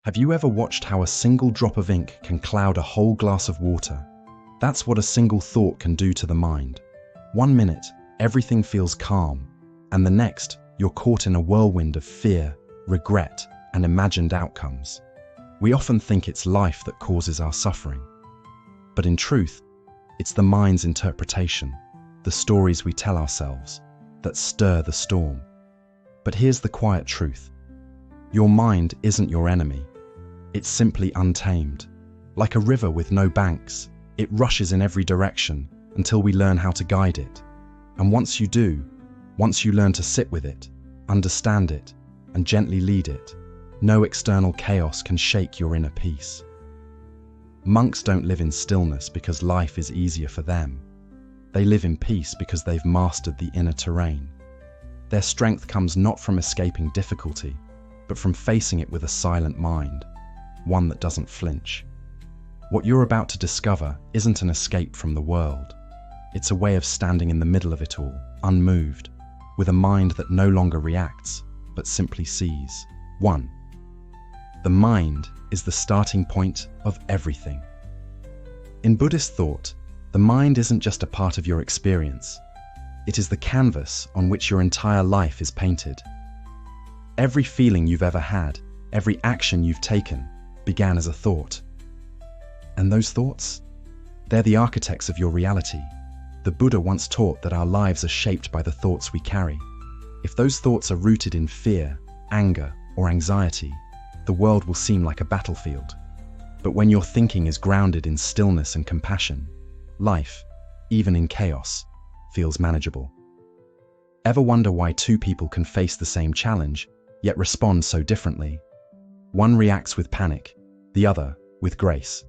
Have you ever watched how a single drop of ink can cloud a whole glass of water? That's what a single thought can do to the mind. 1 minute, everything feels calm, and the next, you're caught in a whirlwind of fear, regret, and imagined outcomes. We often think it's life that causes our suffering. But in truth, it's the mind's interpretation, the stories we tell ourselves, that stir the storm. But here's the quiet truth. Your mind isn't your enemy. It's simply untamed. Like a river with no banks, it rushes in every direction until we learn how to guide it. And once you do, once you learn to sit with it, understand it, and gently lead it, no external chaos can shake your inner peace. Monks don't live in stillness because life is easier for them. They live in peace because they've mastered the inner terrain. Their strength comes not from escaping difficulty, but from facing it with a silent mind, one that doesn't flinch. What you're about to discover isn't an escape from the world. It's a way of standing in the middle of it all, unmoved, with a mind that no longer reacts, but simply sees. 1. The mind is the starting point of everything. In Buddhist thought, the mind isn't just a part of your experience. It is the canvas on which your entire life is painted. Every feeling you've ever had, every action you've taken, began as a thought. And those thoughts? They're the architects of your reality. The Buddha once taught that our lives are shaped by the thoughts we carry. If those thoughts are rooted in fear, anger, or anxiety, the world will seem like a battlefield. But when your thinking is grounded in stillness and compassion, life, even in chaos, feels manageable. Ever wonder why two people can face the same challenge, yet respond so differently? One reacts with panic, the other with grace.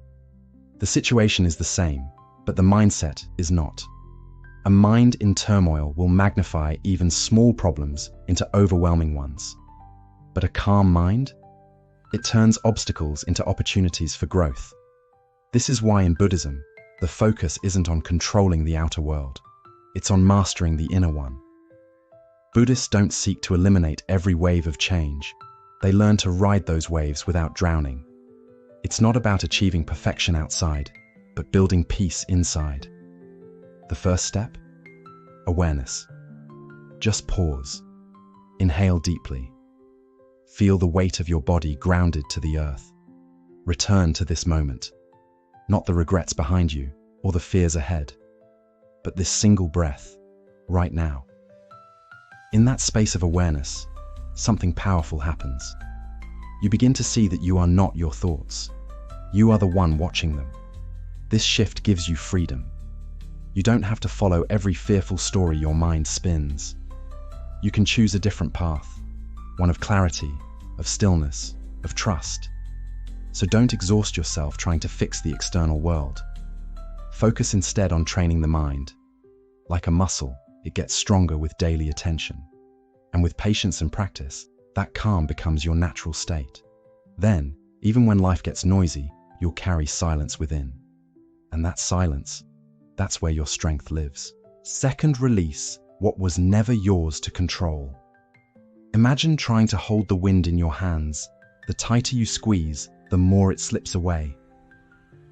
The situation is the same, but the mindset is not. A mind in turmoil will magnify even small problems into overwhelming ones. But a calm mind? It turns obstacles into opportunities for growth. This is why in Buddhism, the focus isn't on controlling the outer world. It's on mastering the inner one. Buddhists don't seek to eliminate every wave of change. They learn to ride those waves without drowning. It's not about achieving perfection outside, but building peace inside. The first step? Awareness. Just pause. Inhale deeply. Feel the weight of your body grounded to the earth. Return to this moment. Not the regrets behind you or the fears ahead, but this single breath, right now. In that space of awareness, something powerful happens. You begin to see that you are not your thoughts. You are the one watching them. This shift gives you freedom. You don't have to follow every fearful story your mind spins. You can choose a different path, one of clarity, of stillness, of trust. So don't exhaust yourself trying to fix the external world. Focus instead on training the mind. Like a muscle, it gets stronger with daily attention. And with patience and practice, that calm becomes your natural state. Then, even when life gets noisy, you'll carry silence within. And that silence, that's where your strength lives. Second, release what was never yours to control. Imagine trying to hold the wind in your hands. The tighter you squeeze, the more it slips away.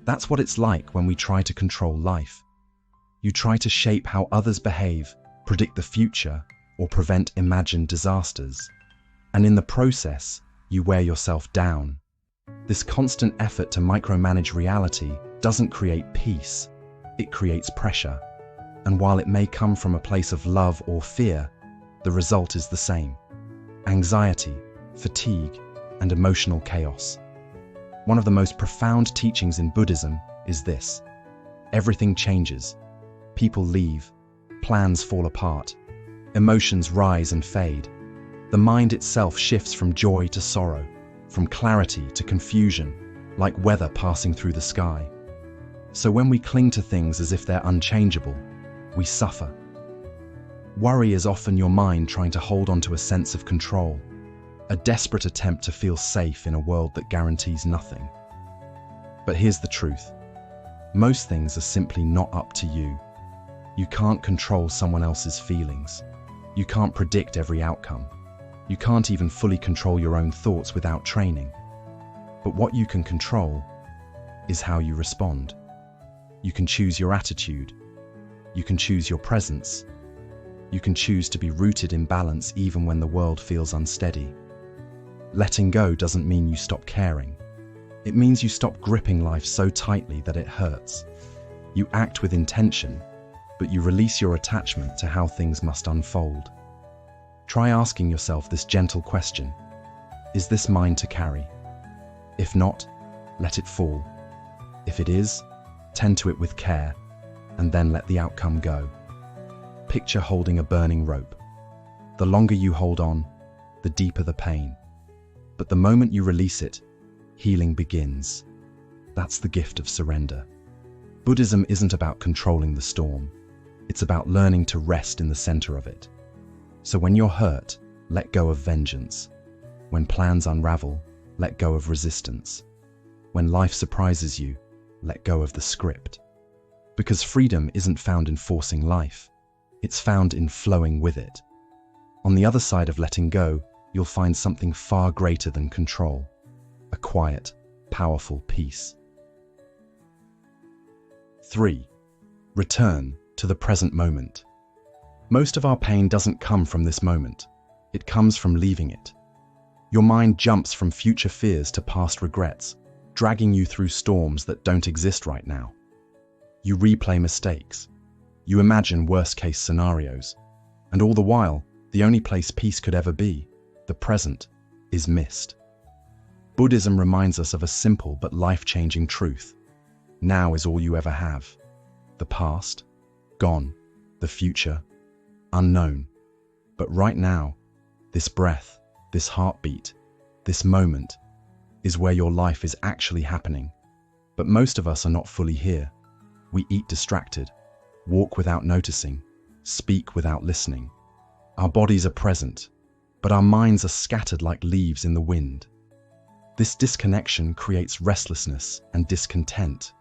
That's what it's like when we try to control life. You try to shape how others behave, predict the future, or prevent imagined disasters. And in the process, you wear yourself down. This constant effort to micromanage reality doesn't create peace, it creates pressure. And while it may come from a place of love or fear, the result is the same: anxiety, fatigue, and emotional chaos. One of the most profound teachings in Buddhism is this: everything changes. People leave, plans fall apart, emotions rise and fade. The mind itself shifts from joy to sorrow, from clarity to confusion, like weather passing through the sky. So when we cling to things as if they're unchangeable, we suffer. Worry is often your mind trying to hold on to a sense of control, a desperate attempt to feel safe in a world that guarantees nothing. But here's the truth: most things are simply not up to you. You can't control someone else's feelings. You can't predict every outcome. You can't even fully control your own thoughts without training. But what you can control is how you respond. You can choose your attitude. You can choose your presence. You can choose to be rooted in balance even when the world feels unsteady. Letting go doesn't mean you stop caring. It means you stop gripping life so tightly that it hurts. You act with intention, but you release your attachment to how things must unfold. Try asking yourself this gentle question: is this mine to carry? If not, let it fall. If it is, tend to it with care, and then let the outcome go. Picture holding a burning rope. The longer you hold on, the deeper the pain. But the moment you release it, healing begins. That's the gift of surrender. Buddhism isn't about controlling the storm. It's about learning to rest in the center of it. So when you're hurt, let go of vengeance. When plans unravel, let go of resistance. When life surprises you, let go of the script. Because freedom isn't found in forcing life. It's found in flowing with it. On the other side of letting go, you'll find something far greater than control. A quiet, powerful peace. 3. Return to the present moment. Most of our pain doesn't come from this moment. It comes from leaving it. Your mind jumps from future fears to past regrets, dragging you through storms that don't exist right now. You replay mistakes. You imagine worst-case scenarios. And all the while, the only place peace could ever be, the present, is missed. Buddhism reminds us of a simple but life-changing truth. Now is all you ever have. The past, gone. The future, unknown. But right now, this breath, this heartbeat, this moment, is where your life is actually happening. But most of us are not fully here. We eat distracted, walk without noticing, speak without listening. Our bodies are present, but our minds are scattered like leaves in the wind. This disconnection creates restlessness and discontent.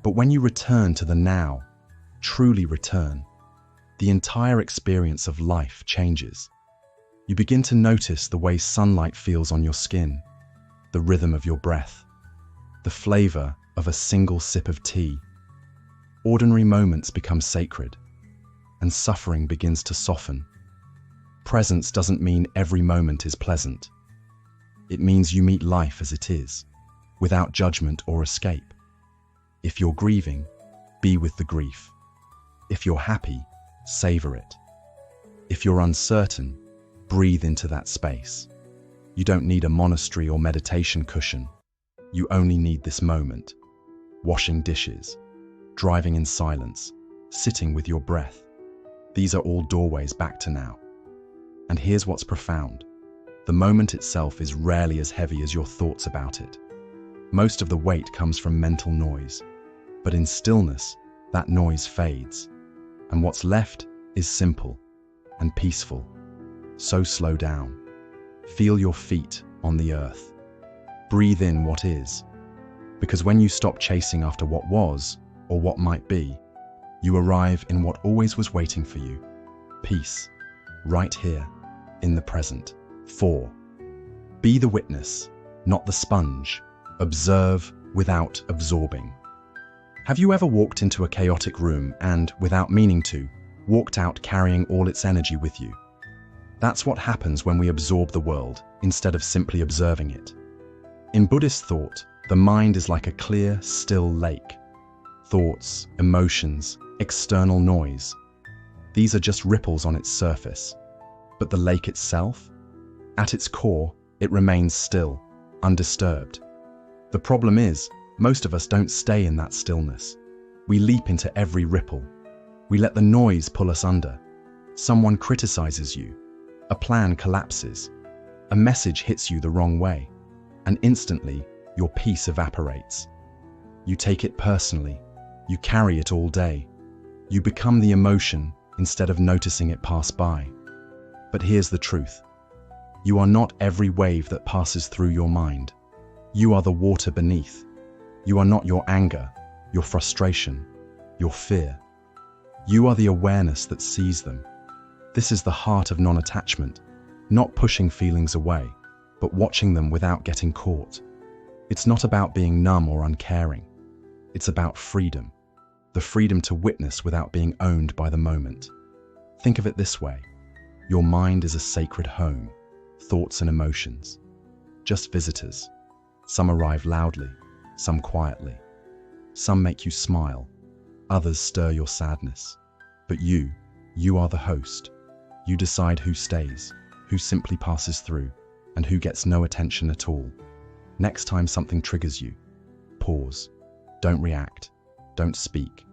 But when you return to the now, truly return, the entire experience of life changes. You begin to notice the way sunlight feels on your skin, the rhythm of your breath, the flavor of a single sip of tea. Ordinary moments become sacred, and suffering begins to soften. Presence doesn't mean every moment is pleasant. It means you meet life as it is, without judgment or escape. If you're grieving, be with the grief. If you're happy, savor it. If you're uncertain, breathe into that space. You don't need a monastery or meditation cushion. You only need this moment. Washing dishes, driving in silence, sitting with your breath. These are all doorways back to now. And here's what's profound. The moment itself is rarely as heavy as your thoughts about it. Most of the weight comes from mental noise. But in stillness, that noise fades. And what's left is simple and peaceful. So slow down. Feel your feet on the earth. Breathe in what is. Because when you stop chasing after what was or what might be, you arrive in what always was waiting for you. Peace, right here, in the present. 4. Be the witness, not the sponge. Observe without absorbing. Have you ever walked into a chaotic room and, without meaning to, walked out carrying all its energy with you? That's what happens when we absorb the world instead of simply observing it. In Buddhist thought, the mind is like a clear, still lake. Thoughts, emotions, external noise. These are just ripples on its surface. But the lake itself? At its core, it remains still, undisturbed. The problem is, most of us don't stay in that stillness. We leap into every ripple. We let the noise pull us under. Someone criticizes you. A plan collapses. A message hits you the wrong way. And instantly, your peace evaporates. You take it personally. You carry it all day. You become the emotion instead of noticing it pass by. But here's the truth. You are not every wave that passes through your mind. You are the water beneath. You are not your anger, your frustration, your fear. You are the awareness that sees them. This is the heart of non-attachment, not pushing feelings away, but watching them without getting caught. It's not about being numb or uncaring. It's about freedom. The freedom to witness without being owned by the moment. Think of it this way. Your mind is a sacred home, thoughts and emotions. Just visitors. Some arrive loudly, some quietly. Some make you smile, others stir your sadness. But you are the host. You decide who stays, who simply passes through, and who gets no attention at all. Next time something triggers you, pause. Don't react. Don't speak.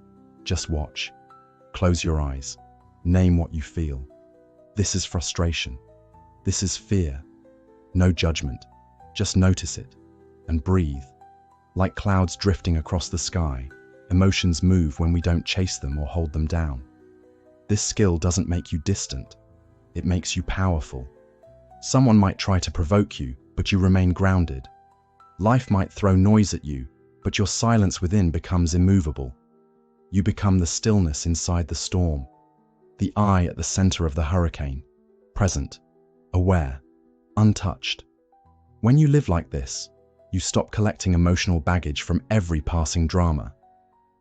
Just watch. Close your eyes. Name what you feel. This is frustration. This is fear. No judgment. Just notice it and breathe. Like clouds drifting across the sky, emotions move when we don't chase them or hold them down. This skill doesn't make you distant. It makes you powerful. Someone might try to provoke you, but you remain grounded. Life might throw noise at you, but your silence within becomes immovable. You become the stillness inside the storm, the eye at the center of the hurricane, present, aware, untouched. When you live like this, you stop collecting emotional baggage from every passing drama.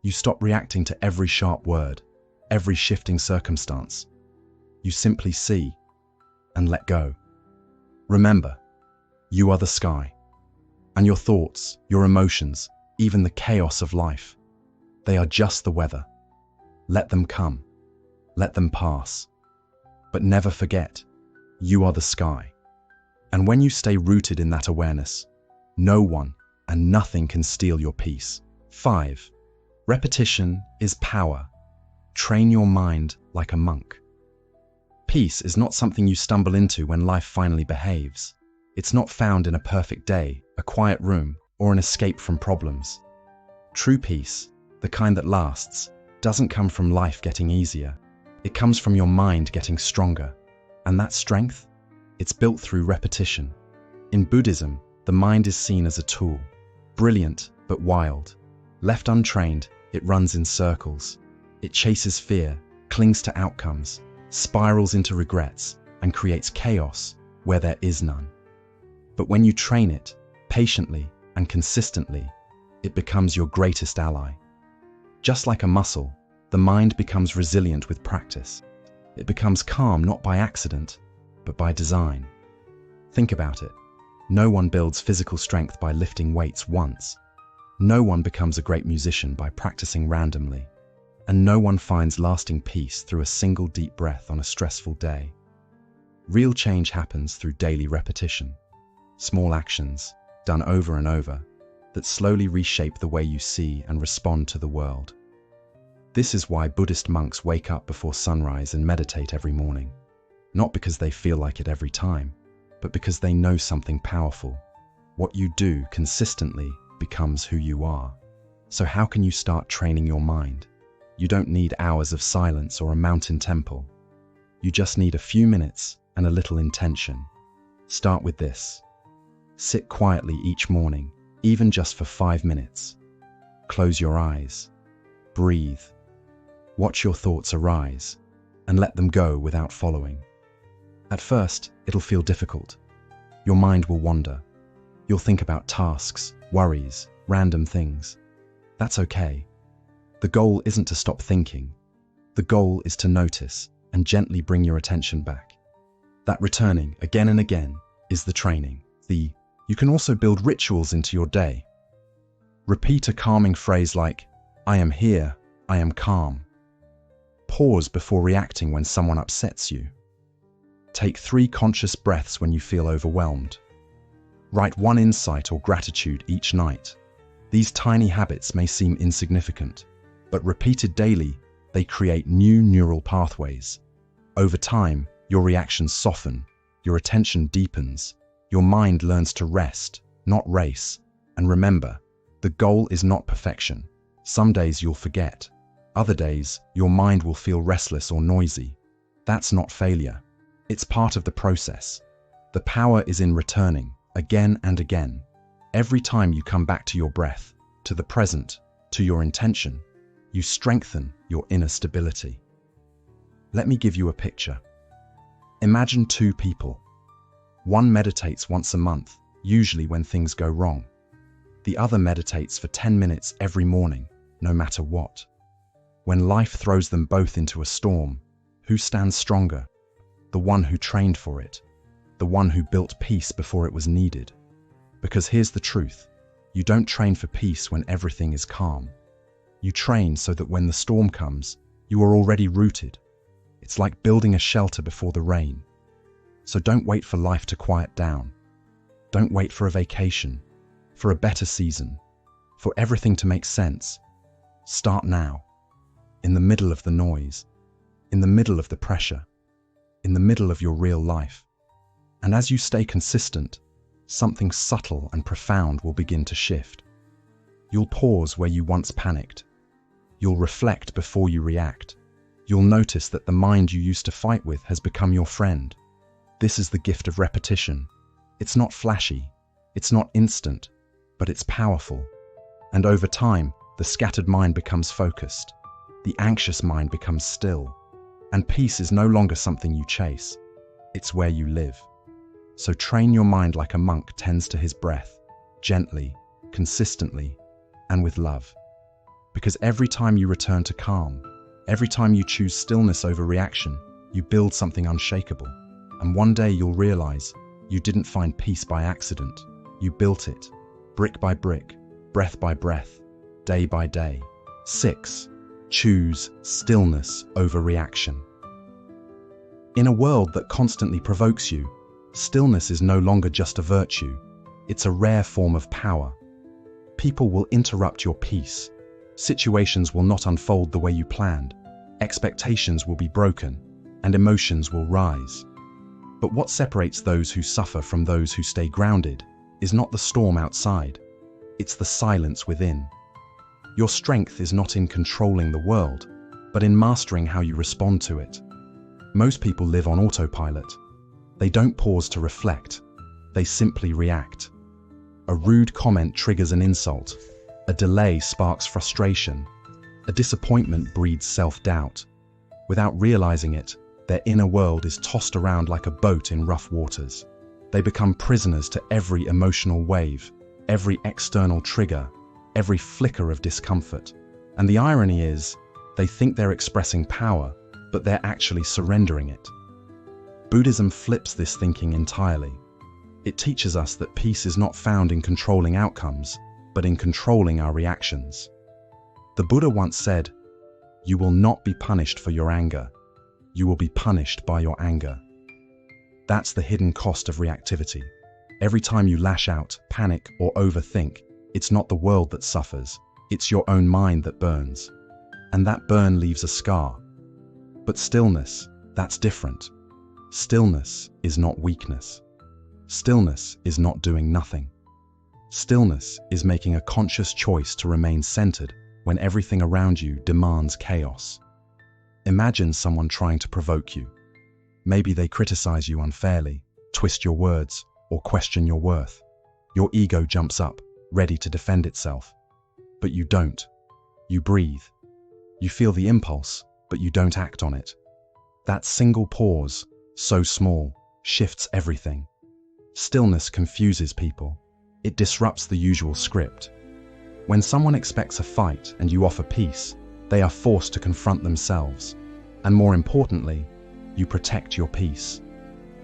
You stop reacting to every sharp word, every shifting circumstance. You simply see and let go. Remember, you are the sky, and your thoughts, your emotions, even the chaos of life, they are just the weather. Let them come, let them pass. But never forget, you are the sky. And when you stay rooted in that awareness, no one and nothing can steal your peace. 5. Repetition is power. Train your mind like a monk. Peace is not something you stumble into when life finally behaves. It's not found in a perfect day, a quiet room, or an escape from problems. True peace, the kind that lasts, doesn't come from life getting easier. It comes from your mind getting stronger. And that strength? It's built through repetition. In Buddhism, the mind is seen as a tool, brilliant but wild. Left untrained, it runs in circles. It chases fear, clings to outcomes, spirals into regrets, and creates chaos where there is none. But when you train it, patiently and consistently, it becomes your greatest ally. Just like a muscle, the mind becomes resilient with practice. It becomes calm not by accident, but by design. Think about it. No one builds physical strength by lifting weights once. No one becomes a great musician by practicing randomly. And no one finds lasting peace through a single deep breath on a stressful day. Real change happens through daily repetition. Small actions, done over and over, that slowly reshape the way you see and respond to the world. This is why Buddhist monks wake up before sunrise and meditate every morning. Not because they feel like it every time, but because they know something powerful. What you do consistently becomes who you are. So how can you start training your mind? You don't need hours of silence or a mountain temple. You just need a few minutes and a little intention. Start with this. Sit quietly each morning, even just for 5 minutes. Close your eyes. Breathe. Watch your thoughts arise and let them go without following. At first, it'll feel difficult. Your mind will wander. You'll think about tasks, worries, random things. That's okay. The goal isn't to stop thinking. The goal is to notice and gently bring your attention back. That returning again and again is the training. You can also build rituals into your day. Repeat a calming phrase like, "I am here, I am calm." Pause before reacting when someone upsets you. Take 3 conscious breaths when you feel overwhelmed. Write 1 insight or gratitude each night. These tiny habits may seem insignificant, but repeated daily, they create new neural pathways. Over time, your reactions soften, your attention deepens, your mind learns to rest, not race. And remember, the goal is not perfection. Some days you'll forget. Other days, your mind will feel restless or noisy. That's not failure. It's part of the process. The power is in returning, again and again. Every time you come back to your breath, to the present, to your intention, you strengthen your inner stability. Let me give you a picture. Imagine 2 people. One meditates once a month, usually when things go wrong. The other meditates for 10 minutes every morning, no matter what. When life throws them both into a storm, who stands stronger? The one who trained for it, the one who built peace before it was needed. Because here's the truth, you don't train for peace when everything is calm. You train so that when the storm comes, you are already rooted. It's like building a shelter before the rain. So don't wait for life to quiet down. Don't wait for a vacation, for a better season, for everything to make sense. Start now, in the middle of the noise, in the middle of the pressure, in the middle of your real life. And as you stay consistent, something subtle and profound will begin to shift. You'll pause where you once panicked. You'll reflect before you react. You'll notice that the mind you used to fight with has become your friend. This is the gift of repetition. It's not flashy, it's not instant, but it's powerful. And over time, the scattered mind becomes focused. The anxious mind becomes still. And peace is no longer something you chase. It's where you live. So train your mind like a monk tends to his breath, gently, consistently, and with love. Because every time you return to calm, every time you choose stillness over reaction, you build something unshakable. And one day you'll realize you didn't find peace by accident. You built it, brick by brick, breath by breath, day by day. 6. Choose stillness over reaction. In a world that constantly provokes you, stillness is no longer just a virtue. It's a rare form of power. People will interrupt your peace. Situations will not unfold the way you planned. Expectations will be broken, and emotions will rise. But what separates those who suffer from those who stay grounded is not the storm outside. It's the silence within. Your strength is not in controlling the world, but in mastering how you respond to it. Most people live on autopilot. They don't pause to reflect. They simply react. A rude comment triggers an insult. A delay sparks frustration. A disappointment breeds self-doubt. Without realizing it, their inner world is tossed around like a boat in rough waters. They become prisoners to every emotional wave, every external trigger, every flicker of discomfort. And the irony is, they think they're expressing power, but they're actually surrendering it. Buddhism flips this thinking entirely. It teaches us that peace is not found in controlling outcomes, but in controlling our reactions. The Buddha once said, "You will not be punished for your anger. You will be punished by your anger." That's the hidden cost of reactivity. Every time you lash out, panic, or overthink, it's not the world that suffers, it's your own mind that burns. And that burn leaves a scar. But stillness, that's different. Stillness is not weakness. Stillness is not doing nothing. Stillness is making a conscious choice to remain centered when everything around you demands chaos. Imagine someone trying to provoke you. Maybe they criticize you unfairly, twist your words, or question your worth. Your ego jumps up, ready to defend itself. But you don't. You breathe. You feel the impulse, but you don't act on it. That single pause, so small, shifts everything. Stillness confuses people. It disrupts the usual script. When someone expects a fight and you offer peace, they are forced to confront themselves. And more importantly, you protect your peace.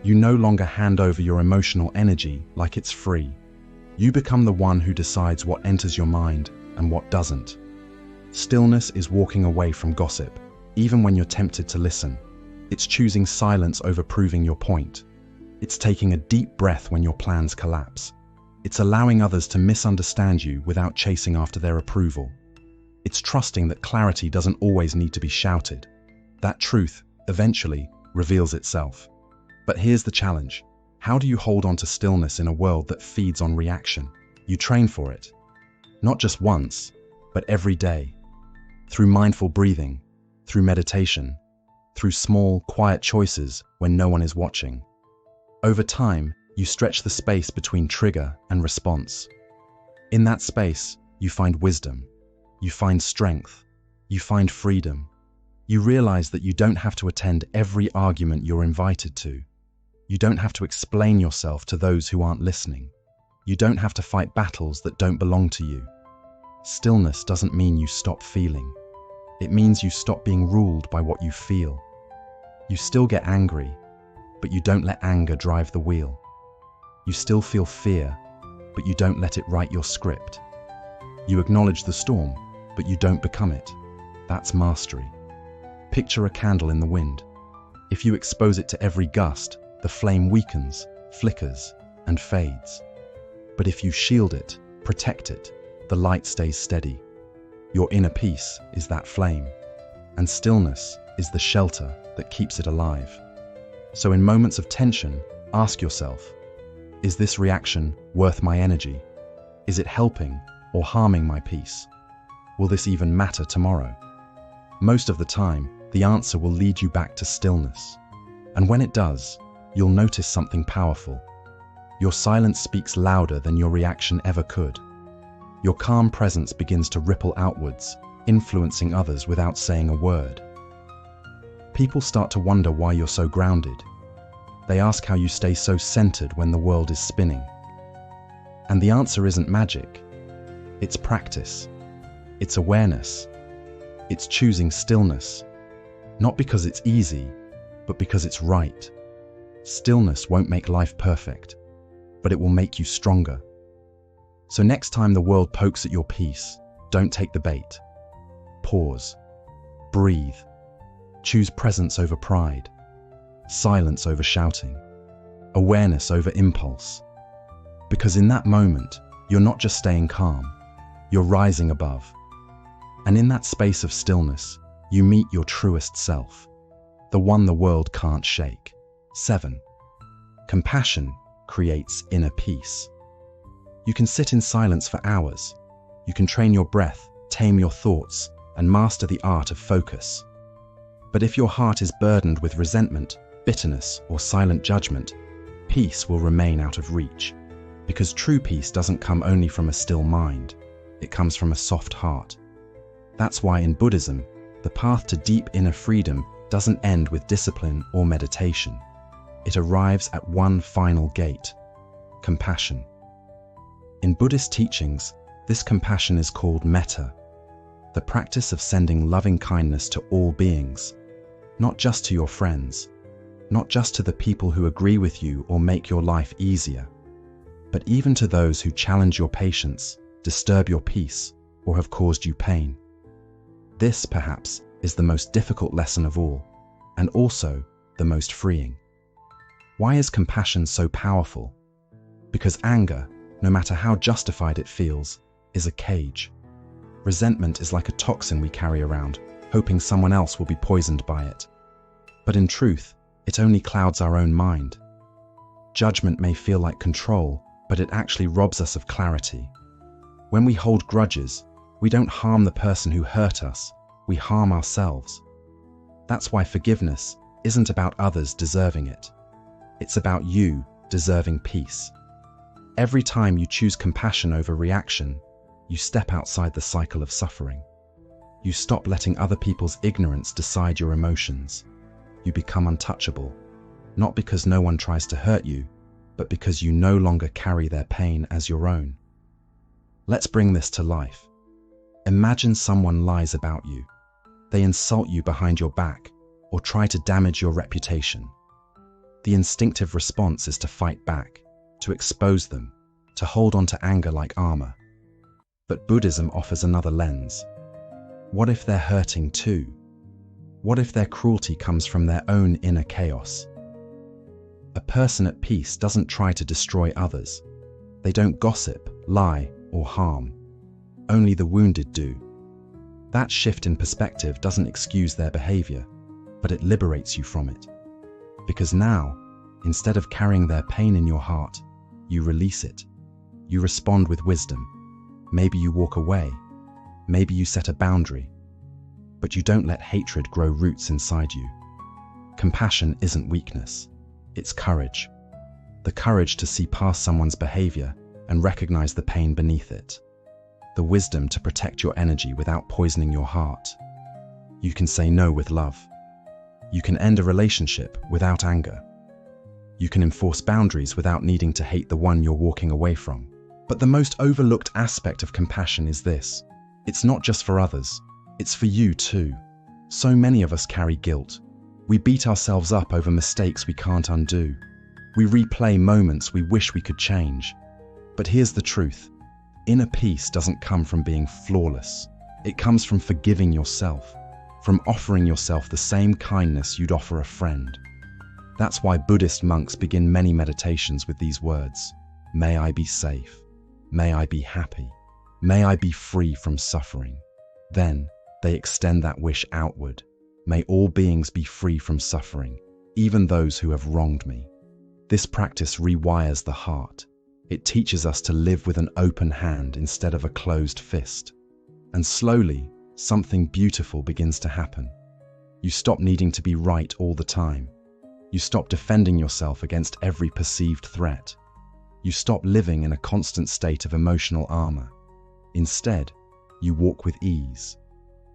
You no longer hand over your emotional energy like it's free. You become the one who decides what enters your mind and what doesn't. Stillness is walking away from gossip, even when you're tempted to listen. It's choosing silence over proving your point. It's taking a deep breath when your plans collapse. It's allowing others to misunderstand you without chasing after their approval. It's trusting that clarity doesn't always need to be shouted. That truth, eventually, reveals itself. But here's the challenge. How do you hold on to stillness in a world that feeds on reaction? You train for it. Not just once, but every day. Through mindful breathing, through meditation, through small, quiet choices when no one is watching. Over time, you stretch the space between trigger and response. In that space, you find wisdom, you find strength, you find freedom. You realize that you don't have to attend every argument you're invited to. You don't have to explain yourself to those who aren't listening. You don't have to fight battles that don't belong to you. Stillness doesn't mean you stop feeling. It means you stop being ruled by what you feel. You still get angry, but you don't let anger drive the wheel. You still feel fear, but you don't let it write your script. You acknowledge the storm, but you don't become it. That's mastery. Picture a candle in the wind. If you expose it to every gust, the flame weakens, flickers, and fades. But if you shield it, protect it, the light stays steady. Your inner peace is that flame, and stillness is the shelter that keeps it alive. So in moments of tension, ask yourself, is this reaction worth my energy? Is it helping or harming my peace? Will this even matter tomorrow? Most of the time, the answer will lead you back to stillness. And when it does, you'll notice something powerful. Your silence speaks louder than your reaction ever could. Your calm presence begins to ripple outwards, influencing others without saying a word. People start to wonder why you're so grounded. They ask how you stay so centered when the world is spinning. And the answer isn't magic. It's practice. It's awareness. It's choosing stillness. Not because it's easy, but because it's right. Stillness won't make life perfect, but it will make you stronger. So next time the world pokes at your peace, don't take the bait. Pause. Breathe. Choose presence over pride. Silence over shouting. Awareness over impulse. Because in that moment, you're not just staying calm, you're rising above. And in that space of stillness, you meet your truest self, the one the world can't shake. 7. Compassion creates inner peace. You can sit in silence for hours. You can train your breath, tame your thoughts, and master the art of focus. But if your heart is burdened with resentment, bitterness, or silent judgment, peace will remain out of reach. Because true peace doesn't come only from a still mind, it comes from a soft heart. That's why in Buddhism, the path to deep inner freedom doesn't end with discipline or meditation. It arrives at one final gate: compassion. In Buddhist teachings, this compassion is called Metta, the practice of sending loving kindness to all beings, not just to your friends, not just to the people who agree with you or make your life easier, but even to those who challenge your patience, disturb your peace, or have caused you pain. This, perhaps, is the most difficult lesson of all, and also the most freeing. Why is compassion so powerful? Because anger, no matter how justified it feels, is a cage. Resentment is like a toxin we carry around, hoping someone else will be poisoned by it. But in truth, it only clouds our own mind. Judgment may feel like control, but it actually robs us of clarity. When we hold grudges, we don't harm the person who hurt us, we harm ourselves. That's why forgiveness isn't about others deserving it. It's about you deserving peace. Every time you choose compassion over reaction, you step outside the cycle of suffering. You stop letting other people's ignorance decide your emotions. You become untouchable, not because no one tries to hurt you, but because you no longer carry their pain as your own. Let's bring this to life. Imagine someone lies about you. They insult you behind your back or try to damage your reputation. The instinctive response is to fight back, to expose them, to hold on to anger like armor. But Buddhism offers another lens. What if they're hurting too? What if their cruelty comes from their own inner chaos? A person at peace doesn't try to destroy others. They don't gossip, lie, or harm. Only the wounded do. That shift in perspective doesn't excuse their behavior, but it liberates you from it. Because now, instead of carrying their pain in your heart, you release it. You respond with wisdom. Maybe you walk away. Maybe you set a boundary. But you don't let hatred grow roots inside you. Compassion isn't weakness. It's courage. The courage to see past someone's behavior and recognize the pain beneath it. The wisdom to protect your energy without poisoning your heart. You can say no with love. You can end a relationship without anger. You can enforce boundaries without needing to hate the one you're walking away from. But the most overlooked aspect of compassion is this. It's not just for others, it's for you too. So many of us carry guilt. We beat ourselves up over mistakes we can't undo. We replay moments we wish we could change. But here's the truth. Inner peace doesn't come from being flawless. It comes from forgiving yourself, from offering yourself the same kindness you'd offer a friend. That's why Buddhist monks begin many meditations with these words. May I be safe. May I be happy. May I be free from suffering. Then they extend that wish outward. May all beings be free from suffering, even those who have wronged me. This practice rewires the heart. It teaches us to live with an open hand instead of a closed fist. And slowly, something beautiful begins to happen. You stop needing to be right all the time. You stop defending yourself against every perceived threat. You stop living in a constant state of emotional armor. Instead, you walk with ease.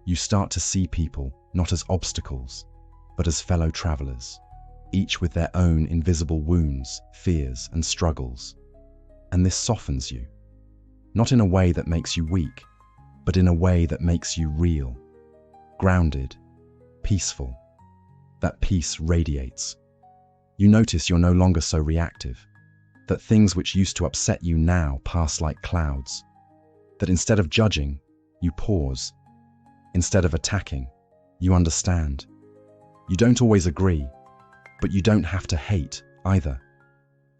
You start to see people not as obstacles, but as fellow travelers, each with their own invisible wounds, fears, and struggles. And this softens you, not in a way that makes you weak, but in a way that makes you real, grounded, peaceful. That peace radiates. You notice you're no longer so reactive, that things which used to upset you now pass like clouds, that instead of judging, you pause. Instead of attacking, you understand. You don't always agree, but you don't have to hate either.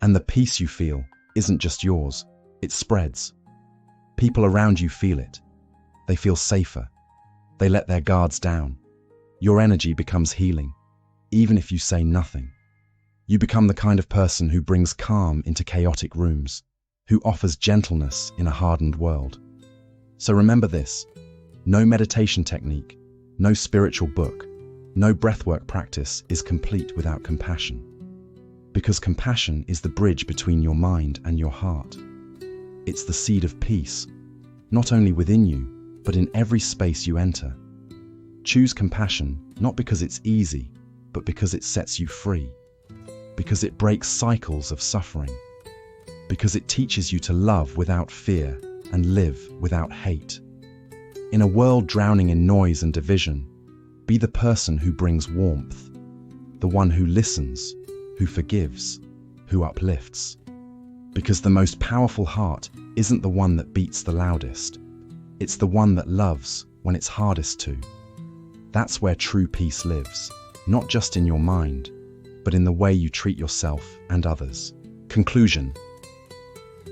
And the peace you feel isn't just yours, it spreads. People around you feel it. They feel safer. They let their guards down. Your energy becomes healing, even if you say nothing. You become the kind of person who brings calm into chaotic rooms, who offers gentleness in a hardened world. So remember this, no meditation technique, no spiritual book, no breathwork practice is complete without compassion. Because compassion is the bridge between your mind and your heart. It's the seed of peace, not only within you, but in every space you enter. Choose compassion, not because it's easy, but because it sets you free. Because it breaks cycles of suffering. Because it teaches you to love without fear and live without hate. In a world drowning in noise and division, be the person who brings warmth, the one who listens, who forgives, who uplifts. Because the most powerful heart isn't the one that beats the loudest. It's the one that loves when it's hardest to. That's where true peace lives, not just in your mind, but in the way you treat yourself and others. Conclusion.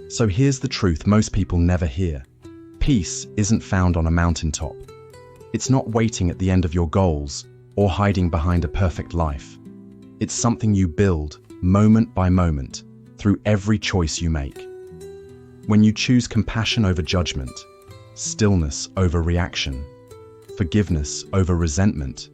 So here's the truth most people never hear. Peace isn't found on a mountaintop. It's not waiting at the end of your goals or hiding behind a perfect life. It's something you build moment by moment through every choice you make. When you choose compassion over judgment, stillness over reaction, forgiveness over resentment,